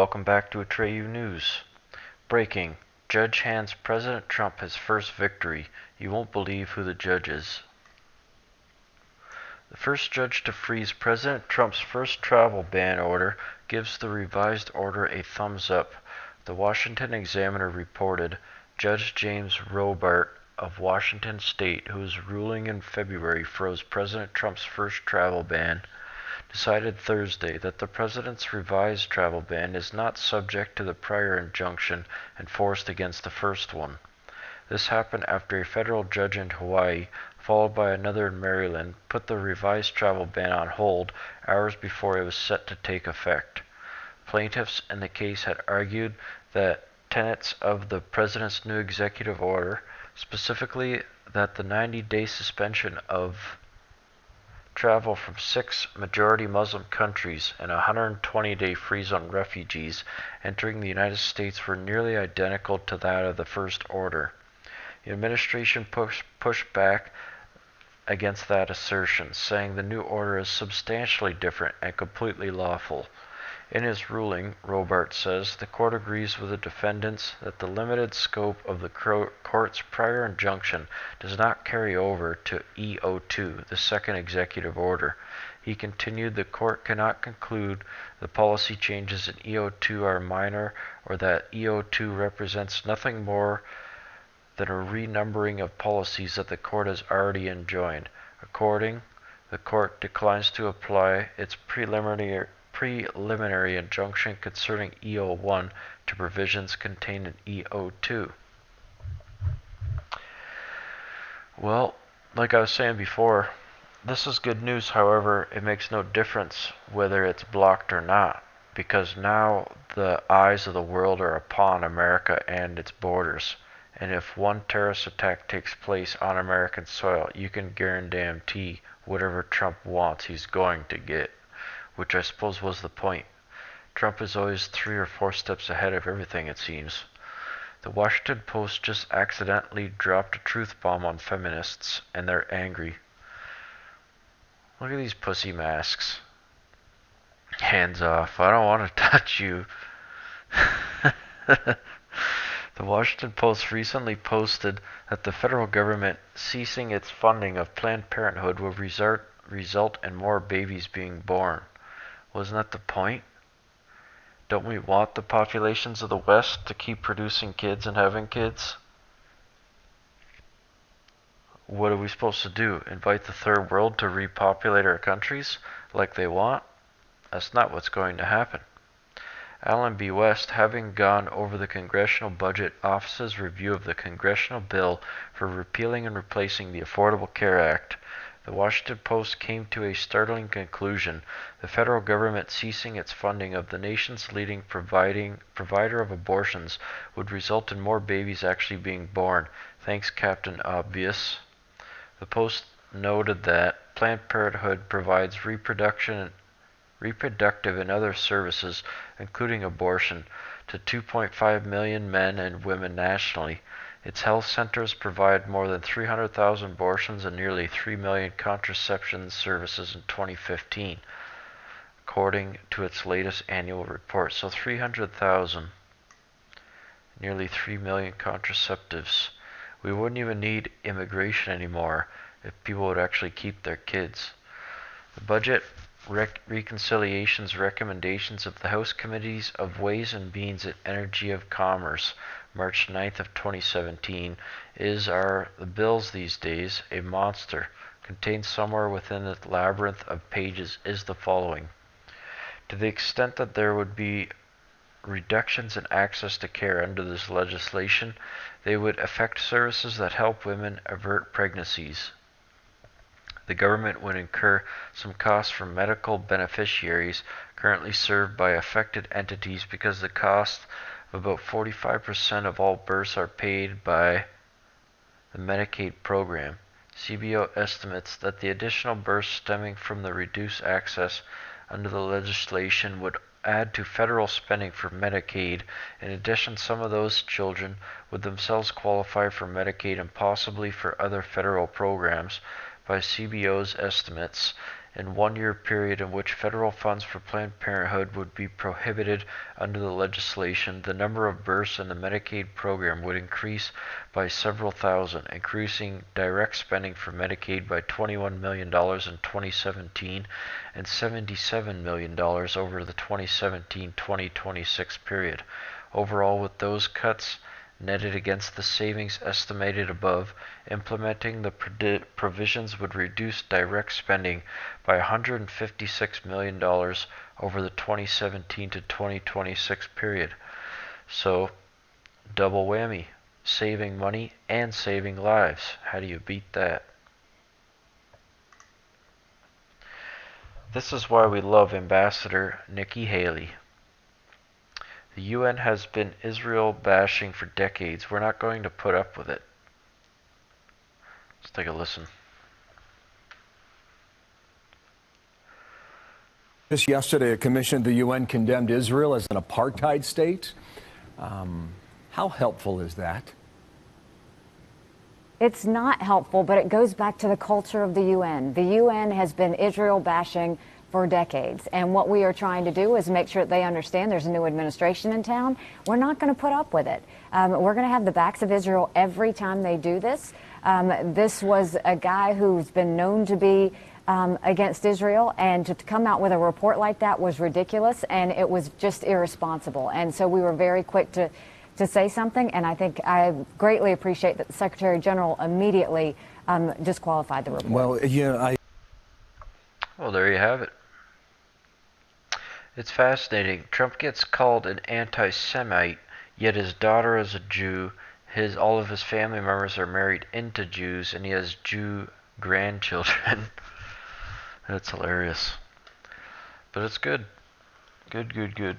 welcome back to Atreyu News. Breaking. Judge hands President Trump his first victory. You won't believe who the judge is. The first judge to freeze President Trump's first travel ban order gives the revised order a thumbs up. The Washington Examiner reported Judge James Robart of Washington State, whose ruling in February froze President Trump's first travel ban, decided Thursday that the president's revised travel ban is not subject to the prior injunction enforced against the first one. This happened after a federal judge in Hawaii, followed by another in Maryland, put the revised travel ban on hold hours before it was set to take effect. Plaintiffs in the case had argued that tenets of the president's new executive order, specifically that the 90-day suspension of travel from 6 majority Muslim countries and a 120-day freeze on refugees entering the United States were nearly identical to that of the first order. The administration pushed back against that assertion, saying the new order is substantially different and completely lawful. In his ruling, Robart says, the court agrees with the defendants that the limited scope of the court's prior injunction does not carry over to EO2, the second executive order. He continued the court cannot conclude the policy changes in EO2 are minor or that EO2 represents nothing more than a renumbering of policies that the court has already enjoined. According, the court declines to apply its preliminary injunction concerning EO1 to provisions contained in EO2. Well, like I was saying before, this is good news. However, it makes no difference whether it's blocked or not, because now the eyes of the world are upon America and its borders. And if one terrorist attack takes place on American soil, you can guarantee whatever Trump wants he's going to get, which I suppose was the point. Trump is always 3 or 4 steps ahead of everything, it seems. The Washington Post just accidentally dropped a truth bomb on feminists, and they're angry. Look at these pussy masks. Hands off. I don't want to touch you. The Washington Post recently posted that the federal government ceasing its funding of Planned Parenthood will result in more babies being born. Wasn't that the point? Don't we want the populations of the West to keep producing kids and having kids? What are we supposed to do? Invite the third world to repopulate our countries like they want? That's not what's going to happen. Allen B. West, having gone over the Congressional Budget Office's review of the congressional bill for repealing and replacing the Affordable Care Act, the Washington Post came to a startling conclusion. The federal government ceasing its funding of the nation's leading provider of abortions would result in more babies actually being born. Thanks, Captain Obvious. The Post noted that Planned Parenthood provides reproductive and other services, including abortion, to 2.5 million men and women nationally. Its health centers provide more than 300,000 abortions and nearly 3 million contraception services in 2015, according to its latest annual report. So 300,000, nearly 3 million contraceptives. We wouldn't even need immigration anymore if people would actually keep their kids. The budget reconciliation's recommendations of the House Committees of Ways and Means and Energy of Commerce, March 9th of 2017, are the bills these days, a monster. Contained somewhere within the labyrinth of pages is the following. To the extent that there would be reductions in access to care under this legislation, they would affect services that help women avert pregnancies. The government would incur some costs for medical beneficiaries currently served by affected entities because the cost of about 45% of all births are paid by the Medicaid program. CBO estimates that the additional births stemming from the reduced access under the legislation would add to federal spending for Medicaid. In addition, some of those children would themselves qualify for Medicaid and possibly for other federal programs. By CBO's estimates, in 1 year period in which federal funds for Planned Parenthood would be prohibited under the legislation, the number of births in the Medicaid program would increase by several thousand, increasing direct spending for Medicaid by $21 million in 2017 and $77 million over the 2017-2026 period. Overall, with those cuts netted against the savings estimated above, implementing the provisions would reduce direct spending by $156 million over the 2017 to 2026 period. So, double whammy, saving money and saving lives. How do you beat that? This is why we love Ambassador Nikki Haley. The UN has been Israel bashing for decades. We're not going to put up with it. Let's take a listen. Just yesterday, a commission of the UN condemned Israel as an apartheid state. How helpful is that? It's not helpful, but it goes back to the culture of the UN. The UN has been Israel bashing for decades, and what we are trying to do is make sure that they understand there's a new administration in town. We're not going to put up with it. We're going to have the backs of Israel every time they do this. This was a guy who's been known to be against Israel, and to come out with a report like that was ridiculous, and it was just irresponsible. And so we were very quick to say something, and I greatly appreciate that the Secretary General immediately disqualified the report. Well, yeah, Well, there you have it. It's fascinating. Trump gets called an anti-Semite, yet his daughter is a Jew. All of his family members are married into Jews, and he has Jew grandchildren. That's hilarious. But it's good. Good.